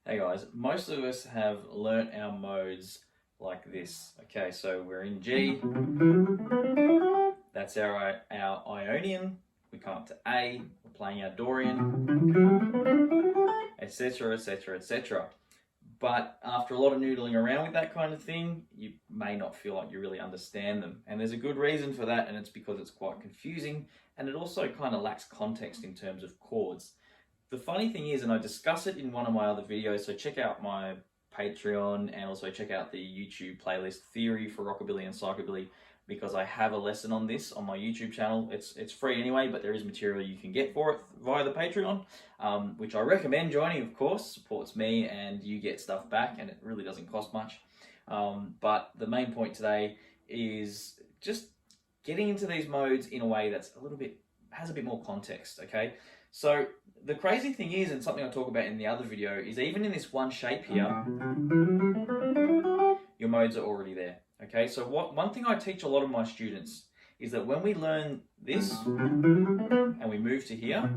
Hey guys, most of us have learnt our modes like this. Okay, so we're in G, that's our Ionian, we come up to A, we're playing our Dorian, etc, etc, etc. But after a lot of noodling around with that kind of thing, you may not feel like you really understand them. And there's a good reason for that, and it's because it's quite confusing, and it also kind of lacks context in terms of chords. The funny thing is, and I discuss it in one of my other videos, so check out my Patreon and also check out the YouTube playlist Theory for Rockabilly and Psychobilly, because I have a lesson on this on my YouTube channel. It's free anyway, but there is material you can get for it via the Patreon, which I recommend joining, of course. Supports me and you get stuff back, and it really doesn't cost much. But the main point today is just getting into these modes in a way that's has a bit more context, okay? So the crazy thing is, and something I talk about in the other video, is even in this one shape here, your modes are already there, okay? So one thing I teach a lot of my students is that when we learn this and we move to here,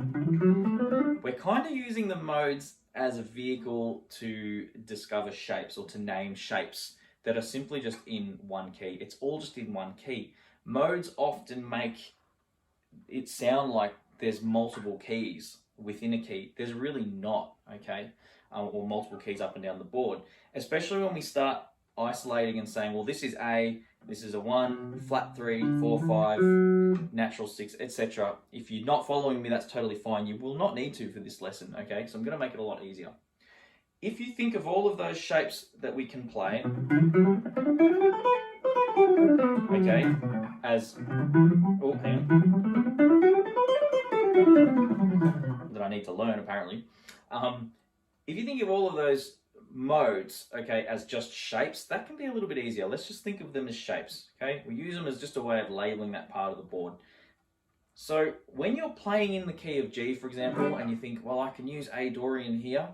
we're kind of using the modes as a vehicle to discover shapes or to name shapes that are simply just in one key. It's all just in one key. Modes often make it sound like there's multiple keys within a key. There's really not, okay? Or multiple keys up and down the board, especially when we start isolating and saying, well, this is A, this is a 1, flat 3, 4, 5, natural 6, etc. If you're not following me, that's totally fine. You will not need to for this lesson, okay? So I'm going to make it a lot easier. If you think of all of those shapes that we can play, okay, as, oh, hang on, that I need to learn apparently. If you think of all of those modes, okay, as just shapes, that can be a little bit easier. Let's just think of them as shapes, okay? We use them as just a way of labeling that part of the board. So when you're playing in the key of G, for example, and you think, well, I can use A Dorian here.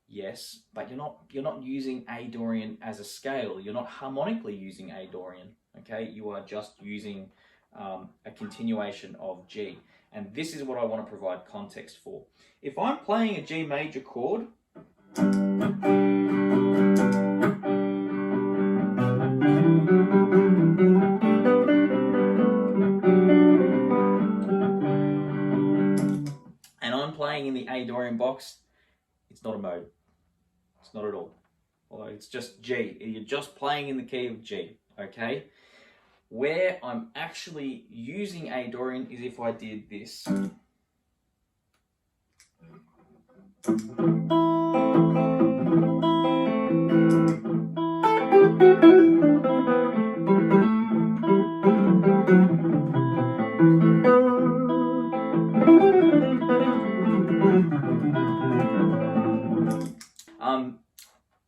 Yes, but you're not using A Dorian as a scale. You're not harmonically using A Dorian, okay? You are just using a continuation of G. And this is what I want to provide context for. If I'm playing a G major chord, and I'm playing in the A Dorian box, it's not a mode. It's not at all. Although it's just G. You're just playing in the key of G, okay? Where I'm actually using A Dorian is if I did this.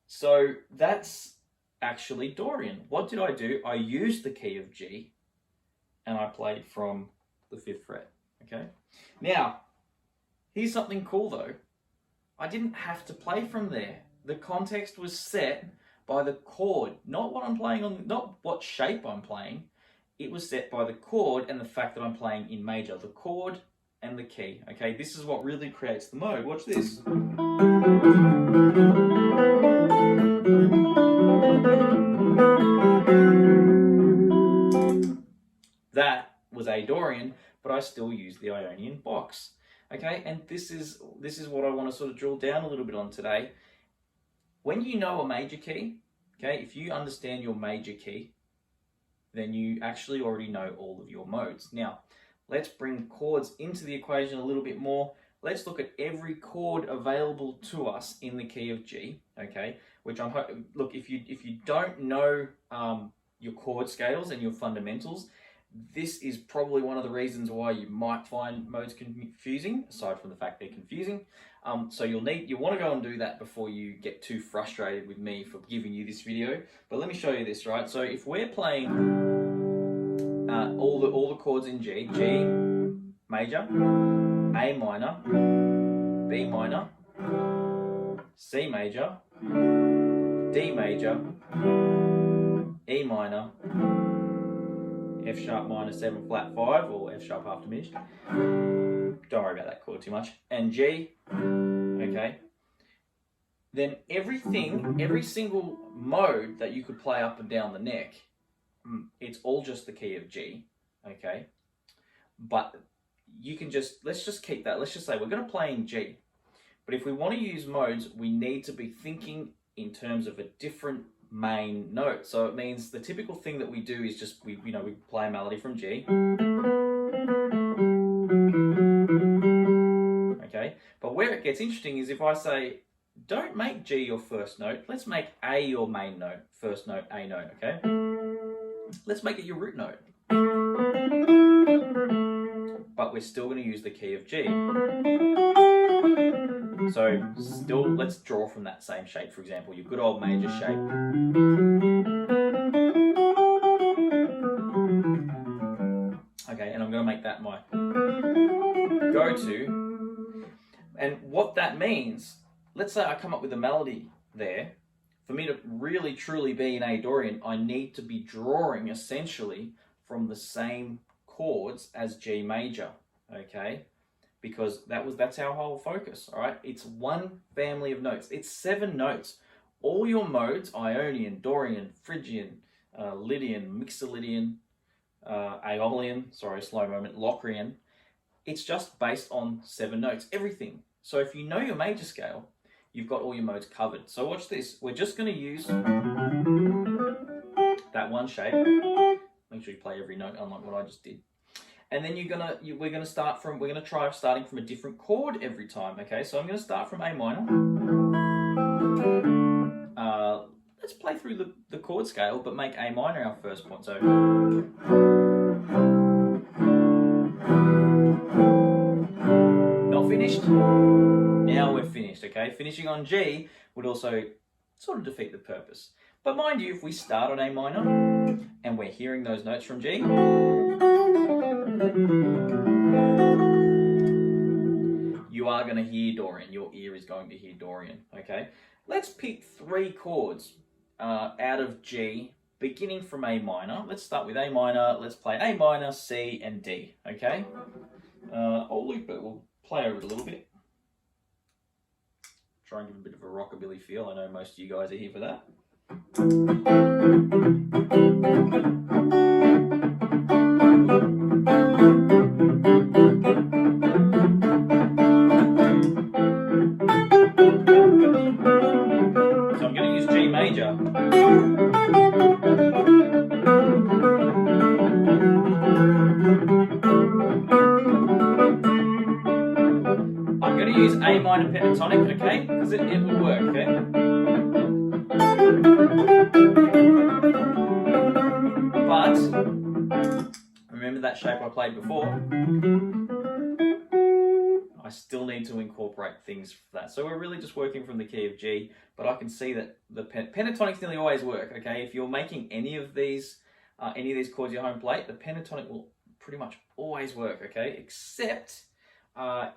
So that's actually Dorian. What did I do? I used the key of G and I played from the 5th fret, okay? Now, here's something cool though. I didn't have to play from there. The context was set by the chord, not what I'm playing on, not what shape I'm playing. It was set by the chord and the fact that I'm playing in major, the chord and the key, okay? This is what really creates the mode. Watch this. That was A Dorian, but I still use the Ionian box. Okay, and this is what I want to sort of drill down a little bit on today. When you know a major key, okay, if you understand your major key, then you actually already know all of your modes. Now, let's bring chords into the equation a little bit more. Let's look at every chord available to us in the key of G, okay? Which I'm look, if you don't know your chord scales and your fundamentals, this is probably one of the reasons why you might find modes confusing, aside from the fact they're confusing. So you want to go and do that before you get too frustrated with me for giving you this video. But let me show you this, right? So if we're playing all the chords in G, G major, A minor, B minor, C major, D major, E minor, F sharp minor 7 flat 5, or F sharp half diminished. Don't worry about that chord too much. And G, okay. then every single mode that you could play up and down the neck, it's all just the key of G, okay? But you can let's just keep that. Let's just say we're going to play in G. But if we want to use modes, we need to be thinking in terms of a different main note. So it means the typical thing that we do is just, we play a melody from G. Okay, but where it gets interesting is if I say, don't make G your first note, let's make A your main note, first note, A note, okay? Let's make it your root note. But we're still going to use the key of G. So still, let's draw from that same shape, for example, your good old major shape. Okay, and I'm going to make that my go-to. And what that means, let's say I come up with a melody there. For me to really truly be in A Dorian, I need to be drawing essentially from the same chords as G major, okay? Because that's our whole focus, all right? It's one family of notes. It's 7 notes. All your modes, Ionian, Dorian, Phrygian, Lydian, Mixolydian, Aeolian, sorry, slow moment, Locrian, it's just based on 7 notes, everything. So if you know your major scale, you've got all your modes covered. So watch this. We're just going to use that one shape. Make sure you play every note, unlike what I just did. And then we're going to try starting from a different chord every time. Okay, so I'm going to start from A minor. Let's play through the chord scale, but make A minor our first point. So. Not finished? Now we're finished, okay? Finishing on G would also sort of defeat the purpose. But mind you, if we start on A minor and we're hearing those notes from G, you are going to hear Dorian. Your ear is going to hear Dorian, okay? Let's pick 3 chords out of G, beginning from A minor. Let's start with A minor. Let's play A minor, C, and D, okay? I'll loop it. We'll play over it a little bit. Try and give a bit of a rockabilly feel. I know most of you guys are here for that. So I'm going to use G major. I'm going to use A minor pentatonic, okay? Because it will work, okay? But remember that shape I played before? I still need to incorporate things for that. So we're really just working from the key of G, but I can see that the pentatonics nearly always work, okay? If you're making any of these chords your home plate, the pentatonic will pretty much always work, okay? Except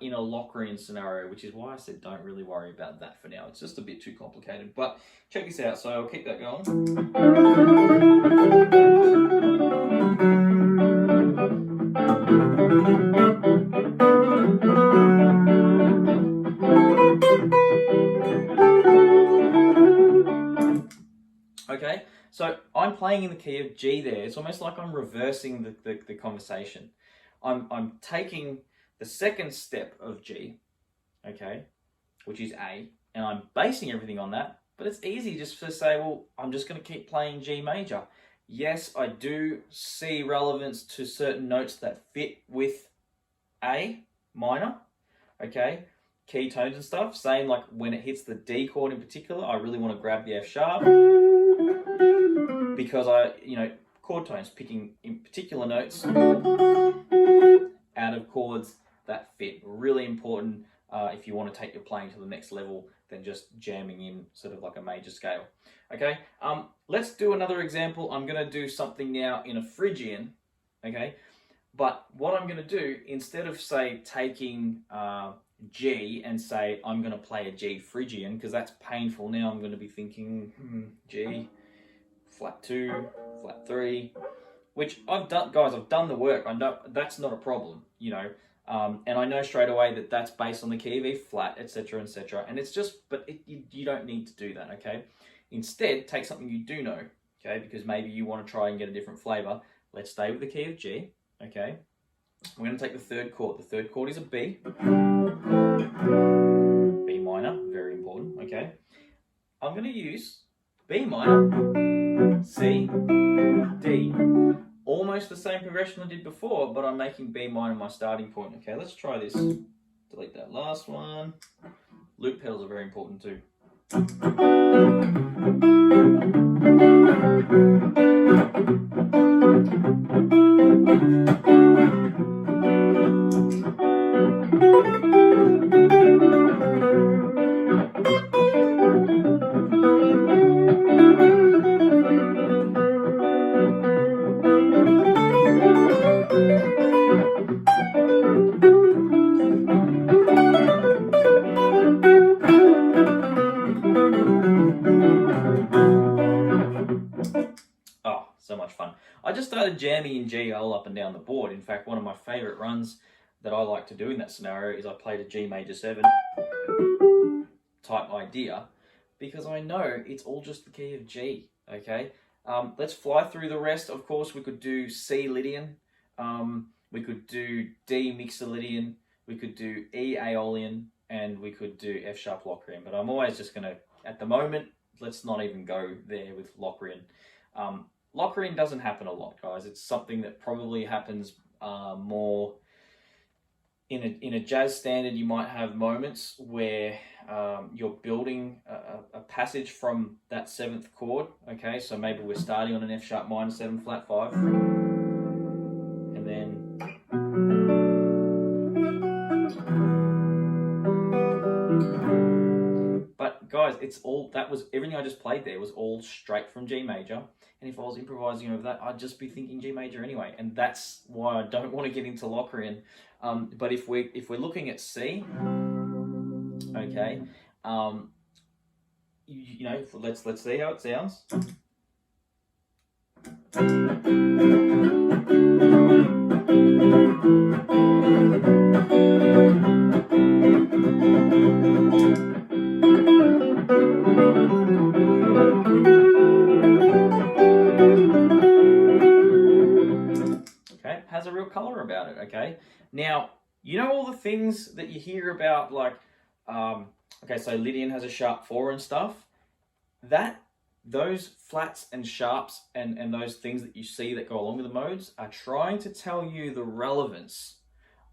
in a Locrian scenario, which is why I said don't really worry about that for now. It's just a bit too complicated. But check this out. So I'll keep that going. Okay, so I'm playing in the key of G there. It's almost like I'm reversing the conversation. I'm taking the second step of G, okay, which is A, and I'm basing everything on that, but it's easy just to say, well, I'm just going to keep playing G major. Yes, I do see relevance to certain notes that fit with A minor, okay, key tones and stuff. Same like when it hits the D chord in particular, I really want to grab the F sharp because chord tones, picking in particular notes out of chords that fit. Really important if you want to take your playing to the next level than just jamming in sort of like a major scale. Okay, let's do another example. I'm going to do something now in a Phrygian, okay? But what I'm going to do, instead of say taking G and say I'm going to play a G Phrygian, because that's painful, now I'm going to be thinking G, flat 2, flat 3, which I've done, guys, I've done the work. I know that's not a problem, you know. And I know straight away that that's based on the key of E flat, etc., etc. And it's just, but you don't need to do that, okay? Instead, take something you do know, okay? Because maybe you want to try and get a different flavor. Let's stay with the key of G, okay? We're going to take the third chord. The third chord is a B. B minor, very important, okay? I'm going to use B minor, C, D. Almost the same progression I did before, but I'm making B minor my starting point. Okay, let's try this. Delete that last one. Loop pedals are very important too. Oh, so much fun. I just started jamming in G all up and down the board. In fact, one of my favorite runs that I like to do in that scenario is I played a G major 7 type idea, because I know it's all just the key of G, okay? Let's fly through the rest. Of course, we could do C Lydian, we could do D Mixolydian, we could do E Aeolian, and we could do F sharp Locrian. But I'm always just gonna, at the moment, let's not even go there with Locrian. Locrian doesn't happen a lot, guys. It's something that probably happens more in a jazz standard. You might have moments where you're building a passage from that 7th chord. Okay, so maybe we're starting on an F sharp minor 7 flat 5, and then but guys, it's all, that was everything I just played there was all straight from G major. And if I was improvising over that, I'd just be thinking G major anyway. And that's why I don't want to get into Locrian. But if we're looking at C, okay, you know, let's see how it sounds. Okay, has a real color about it, okay? Now, you know all the things that you hear about, like, okay, so Lydian has a sharp 4 and stuff. Those flats and sharps and those things that you see that go along with the modes are trying to tell you the relevance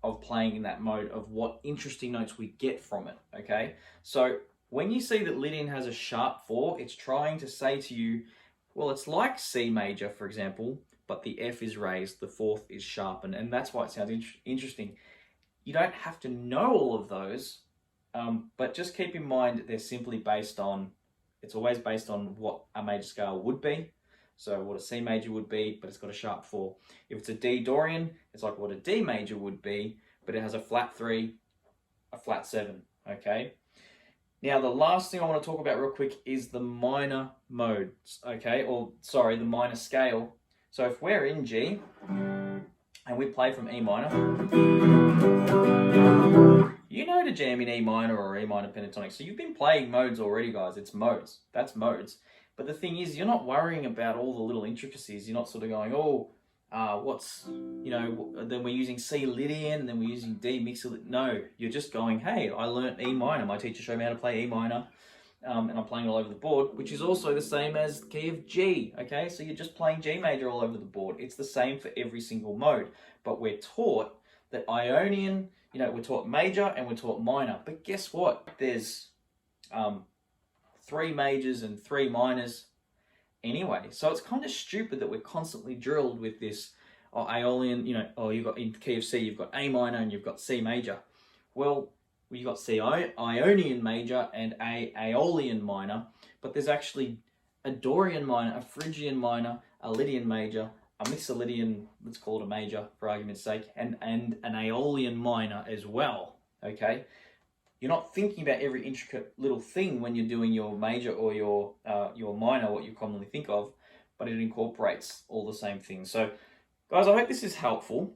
of playing in that mode, of what interesting notes we get from it, okay? So when you see that Lydian has a sharp 4, it's trying to say to you, well, it's like C major, for example, but the F is raised, the 4th is sharpened, and that's why it sounds interesting. You don't have to know all of those, but just keep in mind they're simply based on, it's always based on what a major scale would be. So what a C major would be, but it's got a sharp 4. If it's a D Dorian, it's like what a D major would be, but it has a flat 3, a flat 7, okay? Now, the last thing I want to talk about real quick is the minor modes, okay? Or, sorry, the minor scale. So if we're in G, and we play from E minor, you know to jam in E minor or E minor pentatonic. So you've been playing modes already, guys. It's modes. That's modes. But the thing is, you're not worrying about all the little intricacies. You're not sort of going, oh, what's, you know, then we're using C Lydian, and then we're using D Mixolydian. No, you're just going, hey, I learnt E minor. My teacher showed me how to play E minor. And I'm playing all over the board, which is also the same as key of G, okay? So you're just playing G major all over the board. It's the same for every single mode. But we're taught that Ionian, you know, we're taught major and we're taught minor. But guess what? There's 3 majors and 3 minors anyway. So it's kind of stupid that we're constantly drilled with this, oh, Aeolian, you know, oh, you've got in key of C, you've got A minor and you've got C major. Well, you've got C Ionian major and A Aeolian minor, but there's actually a Dorian minor, a Phrygian minor, a Lydian major, a Mixolydian, let's call it a major for argument's sake, and an Aeolian minor as well, okay? You're not thinking about every intricate little thing when you're doing your major or your minor, what you commonly think of, but it incorporates all the same things. So, guys, I hope this is helpful.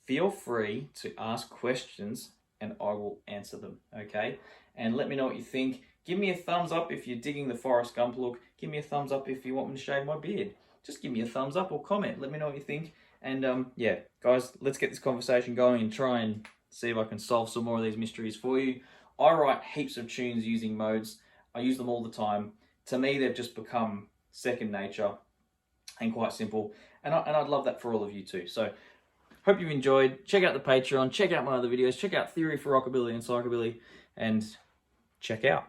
feel free to ask questions and I will answer them, okay? And let me know what you think. Give me a thumbs up if you're digging the Forrest Gump look. Give me a thumbs up if you want me to shave my beard. Just give me a thumbs up or comment. Let me know what you think. And yeah, guys, let's get this conversation going and try and see if I can solve some more of these mysteries for you. I write heaps of tunes using modes. I use them all the time. To me, they've just become second nature and quite simple. And I'd love that for all of you too. So hope you enjoyed. Check out the Patreon. Check out my other videos. Check out Theory for Rockabilly and Psychobilly. And check out.